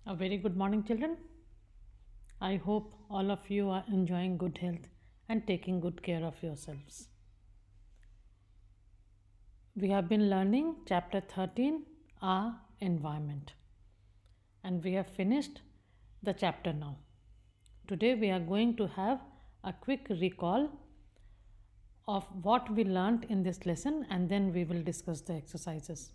A very good morning, children. I hope all of you are enjoying good health and taking good care of yourselves. We have been learning chapter 13, Our Environment, and we have finished the chapter now. Today, we are going to have a quick recall of what we learned in this lesson, and then we will discuss the exercises.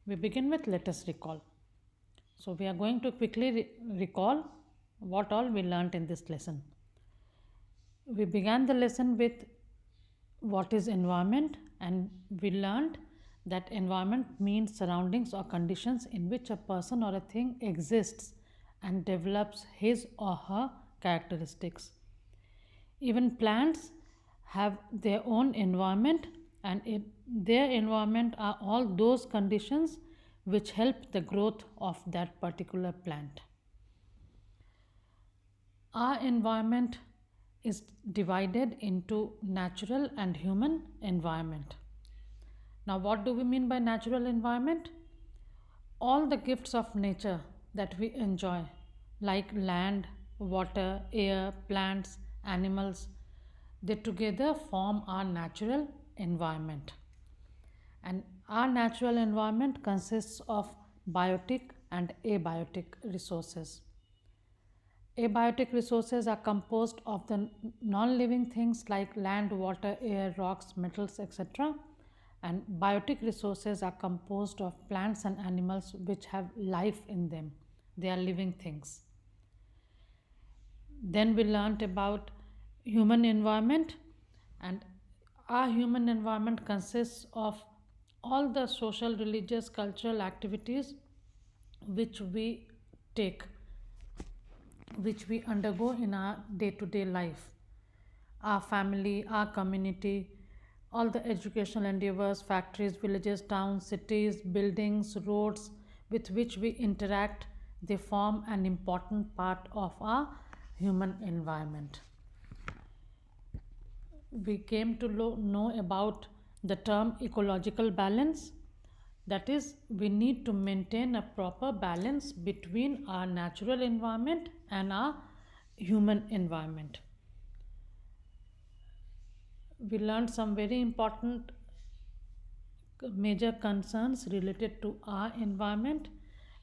We begin with let us recall. So, we are going to quickly recall what all we learned in this lesson. We began the lesson with what is environment, and we learned that environment means surroundings or conditions in which a person or a thing exists and develops his or her characteristics. Even plants have their own environment, and their environment are all those conditions which help the growth of that particular plant. Our environment is divided into natural and human environment. Now, what do we mean by natural environment? All the gifts of nature that we enjoy, like land, water, air, plants, animals, they together form our natural environment. And our natural environment consists of biotic and abiotic resources. Abiotic resources are composed of the non living things like land, water, air, rocks, metals, etc. And biotic resources are composed of plants and animals which have life in them. They are living things. Then we learnt about human environment, and our human environment consists of all the social, religious, cultural activities which we take, which we undergo in our day to day life. Our family, our community, all the educational endeavors, factories, villages, towns, cities, buildings, roads with which we interact, they form an important part of our human environment. We came to know about the term ecological balance. That is, we need to maintain a proper balance between our natural environment and our human environment. We learned some very important major concerns related to our environment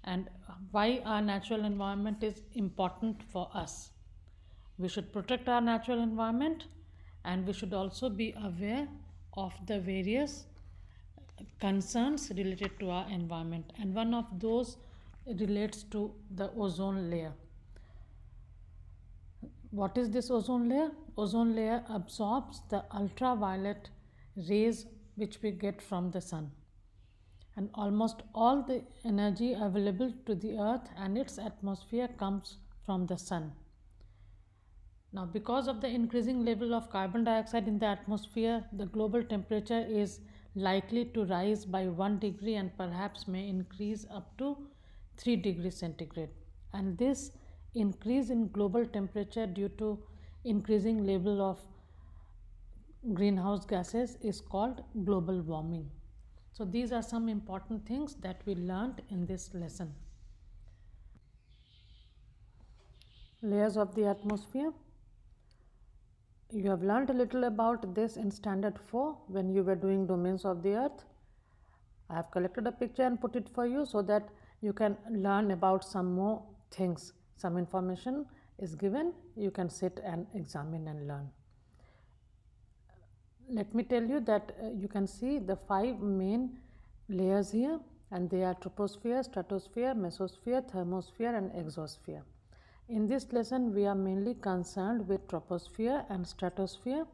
and why our natural environment is important for us. We should protect our natural environment, and we should also be aware of the various concerns related to our environment, and one of those relates to the ozone layer. What is this ozone layer? Ozone layer absorbs the ultraviolet rays which we get from the sun, and almost all the energy available to the earth and its atmosphere comes from the sun. Now, because of the increasing level of carbon dioxide in the atmosphere, the global temperature is likely to rise by 1 degree and perhaps may increase up to 3 degrees centigrade. And this increase in global temperature due to increasing level of greenhouse gases is called global warming. So these are some important things that we learned in this lesson. Layers of the atmosphere. You have learned a little about this in standard 4 when you were doing domains of the earth. I have collected a picture and put it for you so that you can learn about some more things. Some information is given, you can sit and examine and learn. Let me tell you that you can see the 5 main layers here, and they are troposphere, stratosphere, mesosphere, thermosphere and exosphere. In this lesson, we are mainly concerned with troposphere and stratosphere.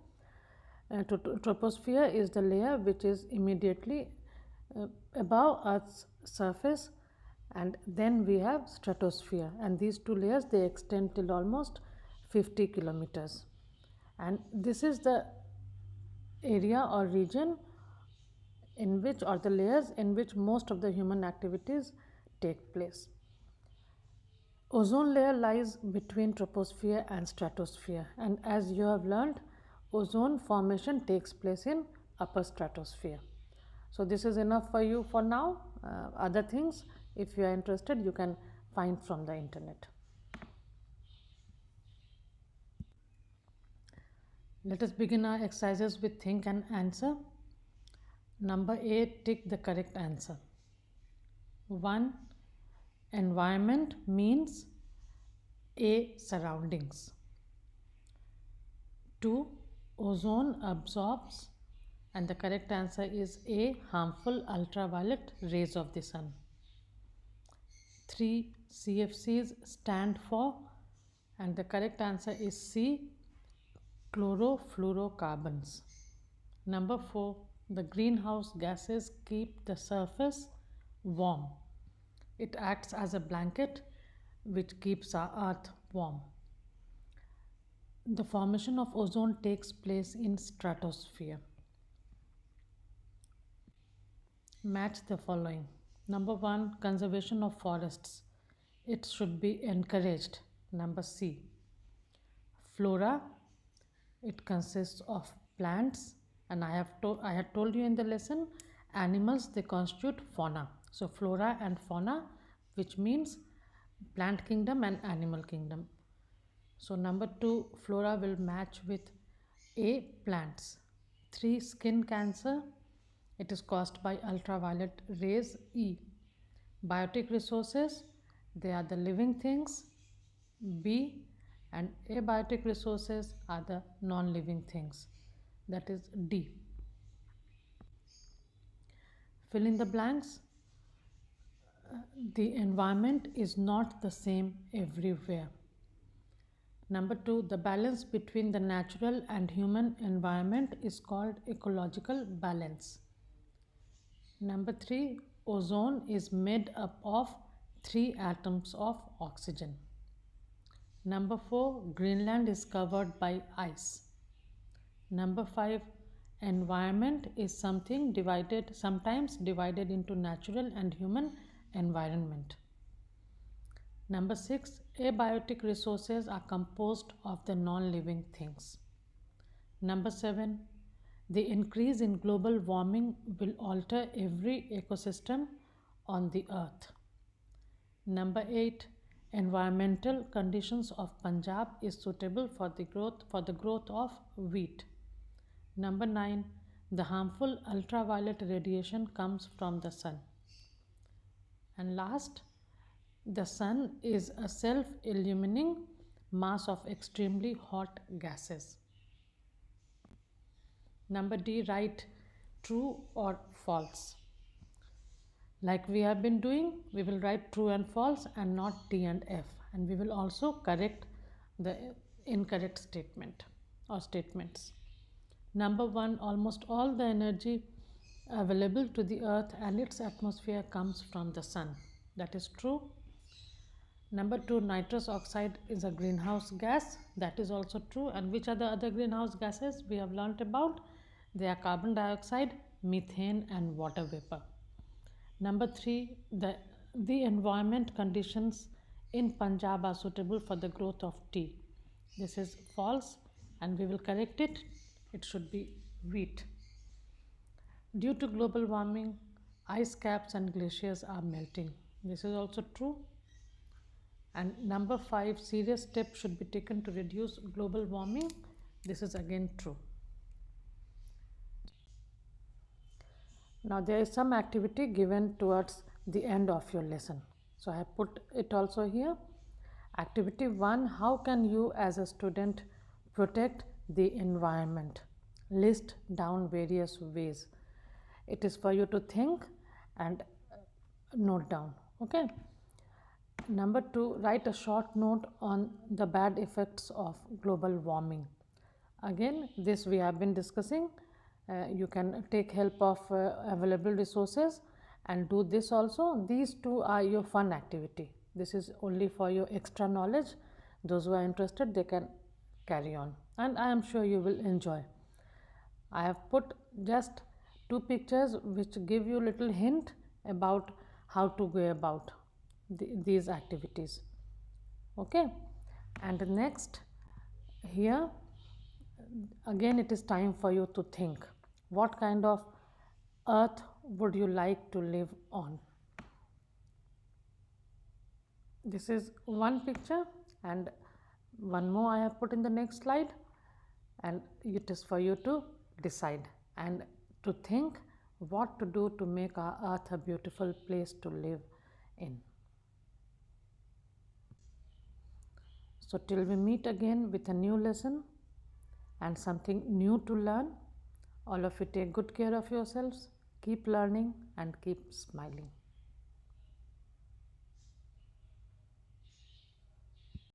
Troposphere is the layer which is immediately above Earth's surface, and then we have stratosphere, and these two layers they extend till almost 50 kilometers, and this is the area or region in which, or the layers in which, most of the human activities take place. Ozone layer lies between troposphere and stratosphere, and as you have learned, ozone formation takes place in upper stratosphere. So this is enough for you for now. Other things, if you are interested, you can find from the internet. Let us begin our exercises with think and answer. Number 8, tick the correct answer. 1. Environment means A. Surroundings. 2. Ozone absorbs, and the correct answer is A. Harmful ultraviolet rays of the sun. 3. CFCs stand for, and the correct answer is C. Chlorofluorocarbons. Number 4. The greenhouse gases keep the surface warm. It acts as a blanket which keeps our earth warm. The formation of ozone takes place in stratosphere. Match the following. Number 1, conservation of forests. It should be encouraged. Number C. Flora. It consists of plants, and I had told you in the lesson, animals, they constitute fauna. So flora and fauna, which means plant kingdom and animal kingdom. So number 2, flora will match with A. Plants. 3. Skin cancer. It is caused by ultraviolet rays. E. Biotic resources. They are the living things. B. And abiotic resources are the non-living things. That is D. Fill in the blanks. The environment is not the same everywhere. Number 2, the balance between the natural and human environment is called ecological balance. Number 3, ozone is made up of 3 atoms of oxygen. Number 4, Greenland is covered by ice. Number 5, environment is sometimes divided into natural and human environment. Number 6, abiotic resources are composed of the non-living things. Number 7, the increase in global warming will alter every ecosystem on the earth. Number 8, environmental conditions of Punjab is suitable for the growth of wheat. Number 9, the harmful ultraviolet radiation comes from the sun. And last, the sun is a self-illumining mass of extremely hot gases. Number D, write true or false. Like we have been doing, we will write true and false and not T and F. And we will also correct the incorrect statement or statements. Number 1, almost all the energy available to the earth and its atmosphere comes from the sun. That is true. Number 2, nitrous oxide is a greenhouse gas. That is also true. And which are the other greenhouse gases we have learnt about? They are carbon dioxide, methane and water vapor. Number 3, the environment conditions in Punjab are suitable for the growth of tea. This is false and we will correct it. It should be wheat. Due to global warming, ice caps and glaciers are melting. This is also true. And number 5, serious steps should be taken to reduce global warming. This is again true. Now there is some activity given towards the end of your lesson. So I have put it also here. Activity 1, how can you as a student protect the environment? List down various ways. It is for you to think and note down. Okay. Number 2, write a short note on the bad effects of global warming. Again, this we have been discussing. You can take help of available resources and do this also. These two are your fun activity. This is only for your extra knowledge. Those who are interested, they can carry on, and I am sure you will enjoy. I have put just 2 pictures which give you little hint about how to go about these activities. Okay, and next here again it is time for you to think what kind of earth would you like to live on? This is one picture, and one more I have put in the next slide, and it is for you to decide and to think what to do to make our earth a beautiful place to live in. So till we meet again with a new lesson and something new to learn, all of you take good care of yourselves, keep learning and keep smiling.